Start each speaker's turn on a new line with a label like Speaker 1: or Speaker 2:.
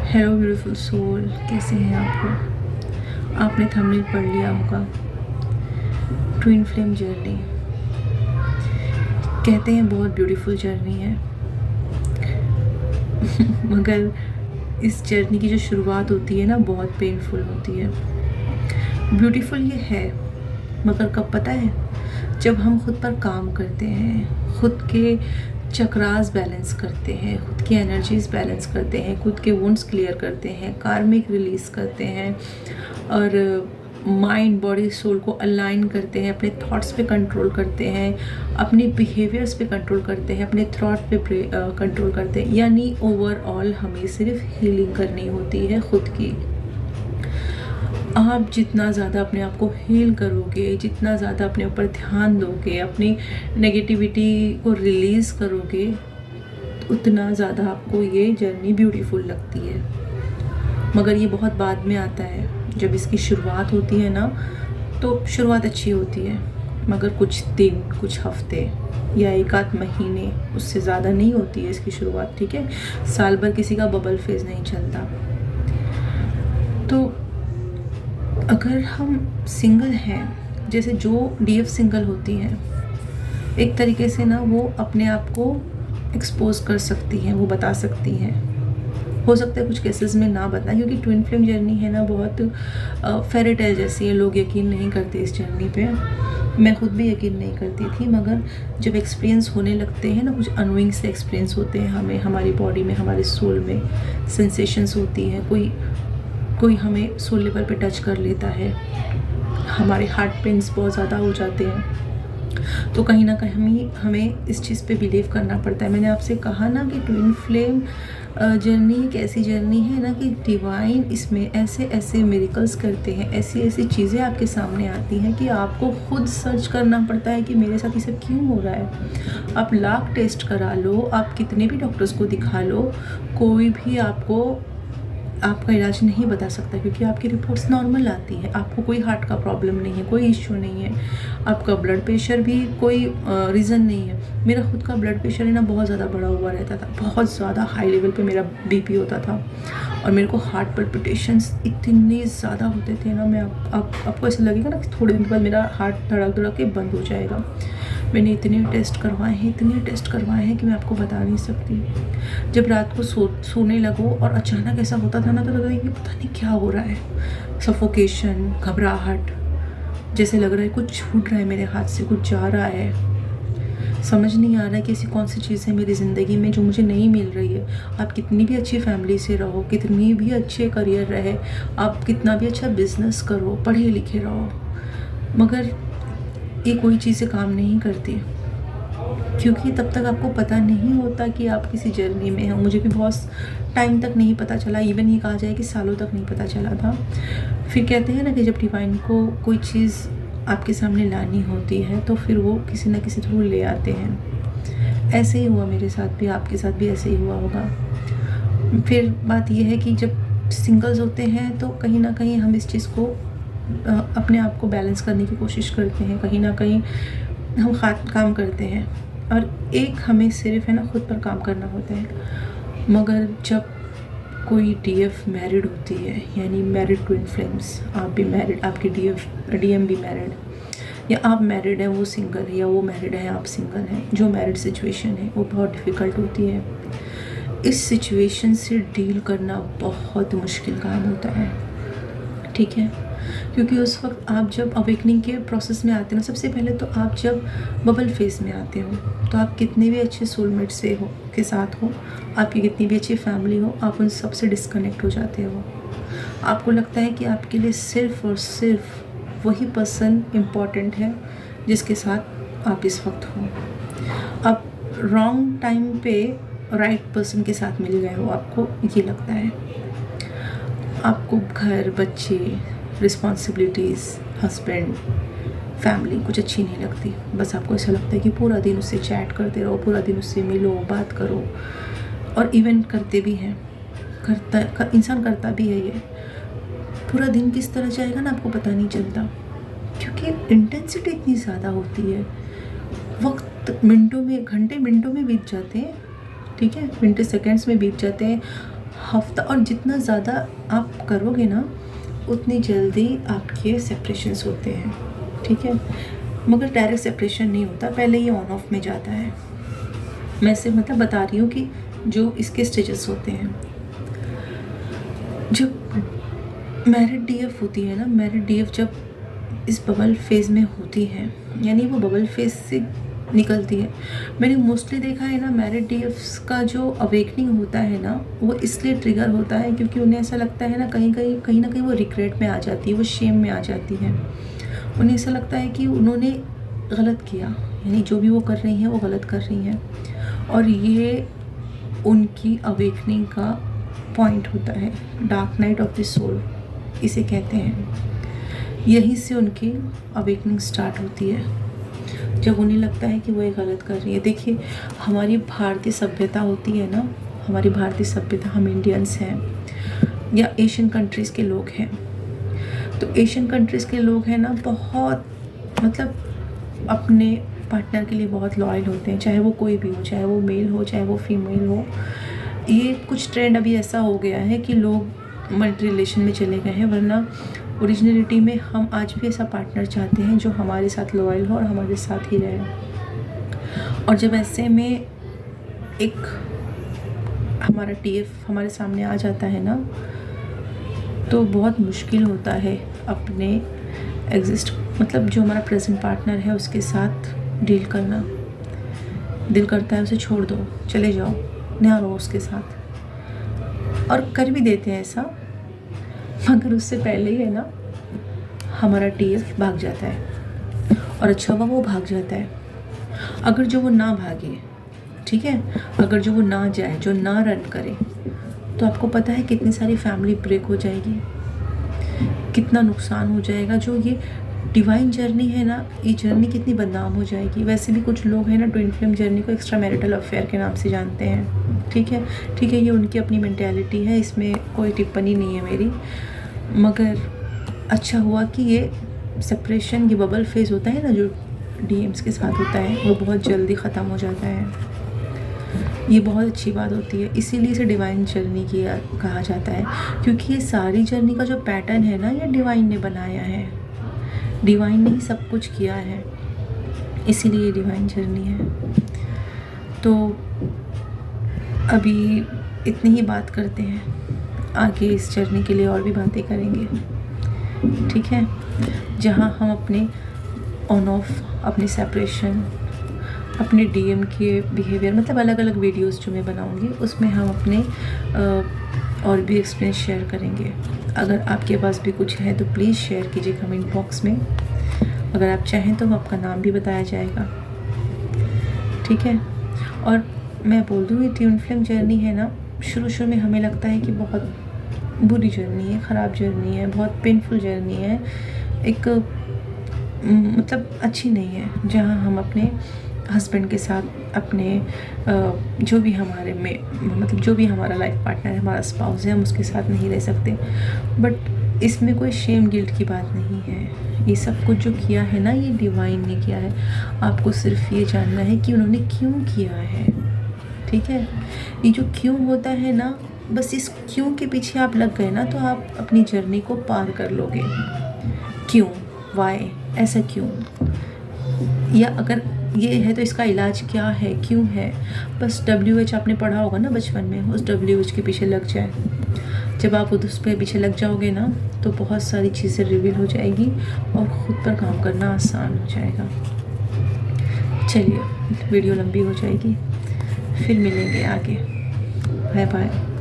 Speaker 1: Hello beautiful soul, कैसे हैं आप लोग। आपने थंबनेल पढ़ लिया होगा। ट्विन फ्लेम जर्नी कहते हैं बहुत ब्यूटीफुल जर्नी है मगर इस जर्नी की जो शुरुआत होती है ना, बहुत पेनफुल होती है। ब्यूटीफुल ये है मगर कब पता है, जब हम खुद पर काम करते हैं, खुद के चक्रास बैलेंस करते हैं, खुद की एनर्जीज बैलेंस करते हैं, खुद के वुंड्स क्लियर करते हैं, कार्मिक रिलीज करते हैं और माइंड बॉडी सोल को अलाइन करते हैं, अपने थॉट्स पे कंट्रोल करते हैं, अपने बिहेवियर्स पे कंट्रोल करते हैं, अपने थॉट पे कंट्रोल करते हैं। यानी ओवरऑल हमें सिर्फ हीलिंग करनी होती है खुद की। आप जितना ज़्यादा अपने आप को हील करोगे, जितना ज़्यादा अपने ऊपर ध्यान दोगे, अपनी नेगेटिविटी को रिलीज़ करोगे, उतना ज़्यादा आपको ये जर्नी ब्यूटीफुल लगती है। मगर ये बहुत बाद में आता है। जब इसकी शुरुआत होती है ना, तो शुरुआत अच्छी होती है, मगर कुछ दिन, कुछ हफ्ते या एक आध महीने, उससे ज़्यादा नहीं होती है इसकी शुरुआत। ठीक है, साल भर किसी का बबल फेज नहीं चलता। तो अगर हम सिंगल हैं, जैसे जो डीएफ सिंगल होती हैं, एक तरीके से ना वो अपने आप को एक्सपोज कर सकती हैं, वो बता सकती हैं। हो सकता है कुछ केसेस में ना बताएं, क्योंकि ट्विन फ्लेम जर्नी है ना, बहुत फेरी टेल जैसी है। लोग यकीन नहीं करते इस जर्नी पे। मैं खुद भी यकीन नहीं करती थी, मगर जब एक्सपीरियंस होने लगते हैं ना, कुछ अनोइंग से एक्सपीरियंस होते हैं हमें, हमारी बॉडी में, हमारे सोल में सेंसेशंस होती हैं। कोई हमें सोल लेवल पे टच कर लेता है, हमारे हार्ट पेन्स बहुत ज़्यादा हो जाते हैं, तो कहीं ना कहीं हमें इस चीज़ पे बिलीव करना पड़ता है। मैंने आपसे कहा ना कि ट्विन फ्लेम जर्नी एक ऐसी जर्नी है ना कि डिवाइन इसमें ऐसे ऐसे मिरेकल्स करते हैं, ऐसी ऐसी चीज़ें आपके सामने आती हैं कि आपको खुद सर्च करना पड़ता है कि मेरे साथ ये सब क्यों हो रहा है। आप लाख टेस्ट करा लो, आप कितने भी डॉक्टर्स को दिखा लो, कोई भी आपका इलाज नहीं बता सकता, क्योंकि आपकी रिपोर्ट्स नॉर्मल आती है। आपको कोई हार्ट का प्रॉब्लम नहीं है, कोई इश्यू नहीं है, आपका ब्लड प्रेशर भी कोई रीज़न नहीं है। मेरा खुद का ब्लड प्रेशर है ना, बहुत ज़्यादा बढ़ा हुआ रहता था, बहुत ज़्यादा हाई लेवल पे मेरा बीपी होता था, और मेरे को हार्ट पल्पिटेशंस इतने ज़्यादा होते थे ना। मैं आपको ऐसा लगेगा ना कि थोड़े दिन बाद मेरा हार्ट धड़क धड़क के बंद हो जाएगा। मैंने इतने टेस्ट करवाए हैं कि मैं आपको बता नहीं सकती। जब रात को सोने लगो और अचानक ऐसा होता था ना, तो लगता है कि पता नहीं क्या हो रहा है। सफोकेशन, घबराहट, जैसे लग रहा है कुछ छूट रहा है मेरे हाथ से, कुछ जा रहा है। समझ नहीं आ रहा है कि ऐसी कौन सी चीज़ है मेरी ज़िंदगी में जो मुझे नहीं मिल रही है। आप कितनी भी अच्छी फैमिली से रहो, कितनी भी अच्छे करियर रहे, आप कितना भी अच्छा बिजनेस करो, पढ़े लिखे रहो, मगर ये कोई चीज़ें काम नहीं करती, क्योंकि तब तक आपको पता नहीं होता कि आप किसी जर्नी में हो। मुझे भी बहुत टाइम तक नहीं पता चला, इवन ये कहा जाए कि सालों तक नहीं पता चला था। फिर कहते हैं ना कि जब डिवाइन को कोई चीज़ आपके सामने लानी होती है, तो फिर वो किसी न किसी थ्रू ले आते हैं। ऐसे ही हुआ मेरे साथ भी, आपके साथ भी ऐसे ही हुआ होगा। फिर बात यह है कि जब सिंगल्स होते हैं तो कहीं ना कहीं हम इस चीज़ को अपने आप को बैलेंस करने की कोशिश करते हैं, कहीं ना कहीं हम काम करते हैं, और एक हमें सिर्फ है ना खुद पर काम करना होता है। मगर जब कोई डीएफ मैरिड होती है, यानी मैरिड ट्विन फ्लेम्स, आप भी मैरिड, आपकी डीएम भी मैरिड, या आप मैरिड हैं वो सिंगल है, या वो मैरिड है आप सिंगल हैं, जो मैरिड सिचुएशन है वो बहुत डिफ़िकल्ट होती है। इस सिचुएशन से डील करना बहुत मुश्किल काम होता है। ठीक है, क्योंकि उस वक्त आप जब अवेकनिंग के प्रोसेस में आते हैं ना, सबसे पहले तो आप जब बबल फेज में आते हो, तो आप कितने भी अच्छे सोलमेट से हो के साथ हो, आपकी कितनी भी अच्छी फैमिली हो, आप उन सब से डिस्कनेक्ट हो जाते हो। आपको लगता है कि आपके लिए सिर्फ और सिर्फ वही पर्सन इम्पॉर्टेंट है जिसके साथ आप इस वक्त हो। आप रॉन्ग टाइम पे राइट पर्सन के साथ मिल गए हो, आपको ये लगता है। आपको घर, बच्चे, रिस्पॉन्सिबिलिटीज़, हस्बैंड, फैमिली कुछ अच्छी नहीं लगती। बस आपको ऐसा लगता है कि पूरा दिन उससे चैट करते रहो, पूरा दिन उससे मिलो, बात करो, और इवन करते भी हैं, इंसान करता भी है ये। पूरा दिन किस तरह जाएगा ना, आपको पता नहीं चलता, क्योंकि इंटेंसिटी इतनी ज़्यादा होती है। वक्त मिनटों में, घंटे मिनटों में बीत जाते हैं। ठीक है, मिनट सेकेंड्स में बीत जाते हैं। हफ्ता, और जितना ज़्यादा आप करोगे ना उतनी जल्दी आपके सेपरेशंस होते हैं, ठीक है। मगर डायरेक्ट सेपरेशन नहीं होता, पहले ये ऑन ऑफ में जाता है। मैं सिर्फ मतलब बता रही हूँ कि जो इसके स्टेजेस होते हैं। जब मैरिड डीएफ होती है ना, मैरिड डीएफ जब इस बबल फेज़ में होती है, यानी वो बबल फेज़ से निकलती है। मैंने मोस्टली देखा है ना, मैरिड डीएफ्स का जो अवेकनिंग होता है ना, वो इसलिए ट्रिगर होता है क्योंकि उन्हें ऐसा लगता है ना, कहीं ना कहीं वो रिग्रेट में आ जाती है, वो शेम में आ जाती है। उन्हें ऐसा लगता है कि उन्होंने गलत किया, यानी जो भी वो कर रही हैं वो गलत कर रही हैं, और ये उनकी अवेकनिंग का पॉइंट होता है। Dark night of the soul इसे कहते हैं। यहीं से उनकी अवेकनिंग स्टार्ट होती है, जब उन्हें लगता है कि वो ये गलत कर रही है। देखिए, हमारी भारतीय सभ्यता होती है ना, हमारी भारतीय सभ्यता, हम इंडियंस हैं या एशियन कंट्रीज़ के लोग हैं, तो एशियन कंट्रीज़ के लोग हैं ना, बहुत मतलब अपने पार्टनर के लिए बहुत लॉयल होते हैं, चाहे वो कोई भी हो, चाहे वो मेल हो चाहे वो फीमेल हो। ये कुछ ट्रेंड अभी ऐसा हो गया है कि लोग मल्टी रिलेशन में चले गए हैं, वरना ओरिजिनलिटी में हम आज भी ऐसा पार्टनर चाहते हैं जो हमारे साथ लॉयल हो और हमारे साथ ही रहे। और जब ऐसे में एक हमारा टीएफ हमारे सामने आ जाता है ना, तो बहुत मुश्किल होता है अपने मतलब जो हमारा प्रेजेंट पार्टनर है उसके साथ डील करना। दिल करता है उसे छोड़ दो, चले जाओ, ना रहो उसके साथ, और कर भी देते हैं ऐसा। मगर उससे पहले ही है ना, हमारा टीएफ भाग जाता है, और अच्छा हुआ वो भाग जाता है। अगर जो वो ना भागे, ठीक है, अगर जो वो ना जाए, जो ना रन करे, तो आपको पता है कितनी सारी फैमिली ब्रेक हो जाएगी, कितना नुकसान हो जाएगा। जो ये डिवाइन जर्नी है ना, ये जर्नी कितनी बदनाम हो जाएगी। वैसे भी कुछ लोग हैं ना, ट्विन फ्लेम जर्नी को एक्स्ट्रा मैरिटल अफेयर के नाम से जानते हैं, ठीक है, ये उनकी अपनी मेंटालिटी है, इसमें कोई टिप्पणी नहीं है मेरी। मगर अच्छा हुआ कि ये सेपरेशन, ये बबल फेज होता है ना जो डीएम्स के साथ होता है, वो बहुत जल्दी ख़त्म हो जाता है। ये बहुत अच्छी बात होती है, इसीलिए इसे डिवाइन जर्नी कहा जाता है, क्योंकि ये सारी जर्नी का जो पैटर्न है ना, ये डिवाइन ने बनाया है, डिवाइन ने ही सब कुछ किया है, इसीलिए ये डिवाइन जर्नी है। तो अभी इतनी ही बात करते हैं, आगे इस जर्नी के लिए और भी बातें करेंगे, ठीक है, जहाँ हम अपने ऑन ऑफ, अपने सेपरेशन, अपने डीएम के बिहेवियर, मतलब अलग अलग वीडियोस जो मैं बनाऊंगी उसमें हम अपने और भी एक्सपीरियंस शेयर करेंगे। अगर आपके पास भी कुछ है तो प्लीज़ शेयर कीजिए कमेंट बॉक्स में। अगर आप चाहें तो आपका नाम भी बताया जाएगा, ठीक है। और मैं बोल दूँ, ये ट्विन फ्लेम जर्नी है ना, शुरू में हमें लगता है कि बहुत बुरी जर्नी है, ख़राब जर्नी है, बहुत पेनफुल जर्नी है, एक मतलब अच्छी नहीं है, जहाँ हम अपने हस्बैंड के साथ, अपने जो भी हमारे में मतलब जो भी हमारा लाइफ पार्टनर है, हमारा स्पाउस है, हम उसके साथ नहीं रह सकते। बट इसमें कोई शेम गिल्ट की बात नहीं है। ये सब कुछ जो किया है ना, ये डिवाइन ने किया है। आपको सिर्फ ये जानना है कि उन्होंने क्यों किया है, ठीक है। ये जो क्यों होता है ना, बस इस क्यों के पीछे आप लग गए ना, तो आप अपनी जर्नी को पार कर लोगे। क्यों, वाई, ऐसा क्यों, या अगर ये है तो इसका इलाज क्या है, क्यों है। बस WH आपने पढ़ा होगा ना बचपन में, उस WH के पीछे लग जाए। जब आप उस पर पीछे लग जाओगे ना, तो बहुत सारी चीज़ें रिवील हो जाएगी और ख़ुद पर काम करना आसान हो जाएगा। चलिए, वीडियो लंबी हो जाएगी, फिर मिलेंगे आगे। Bye bye.